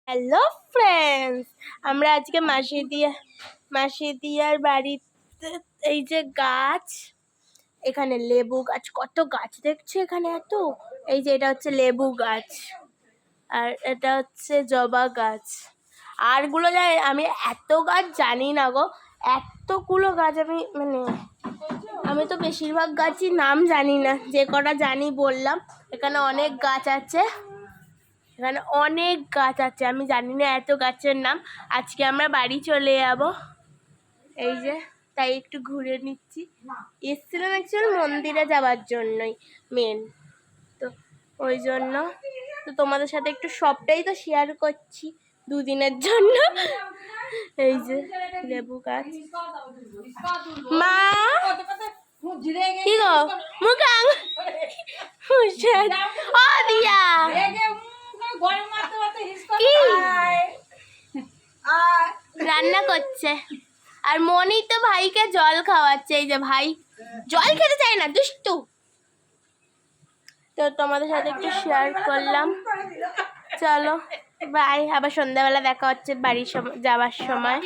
Hello friends, আমরা আজকে মাসিদিয়ার বাড়িতে। এই যে গাছ, এখানে লেবু গাছ, কত গাছ দেখছো এখানে এত। এই যে এটা হচ্ছে লেবু গাছ, আর এটা হচ্ছে জবা গাছ। আরগুলো আমি এত গাছ জানি না গো, এতগুলো গাছ আমি তো বেশিরভাগ গাছই নাম জানি না, যে কটা জানি বললাম। এখানে অনেক গাছ আছে, আমি জানি না এত গাছের নাম। আজকে আমরা বাড়ি চলে যাব, এই যে তাই একটু ঘুরে নিচ্ছি। এসেছিলাম অ্যাকচুয়ালি মন্দিরে যাওয়ার জন্যই মেন, তো ওই জন্য তো তোমাদের সাথে একটু সবটাই তো শেয়ার করছি দুদিনের জন্য। এই যে লেবু গাছ। মা কি গো মুখাং ও দিয়া কি রান্না করছে, আর মনি তো ভাইকে জল খাওয়াচ্ছে। এই যে ভাই জল খেতে চায় না, দুষ্টু। তো তোমাদের সাথে একটু শেয়ার করলাম। চলো বাই, আবার সন্ধ্যাবেলা দেখা হচ্ছে বাড়ির যাওয়ার সময়।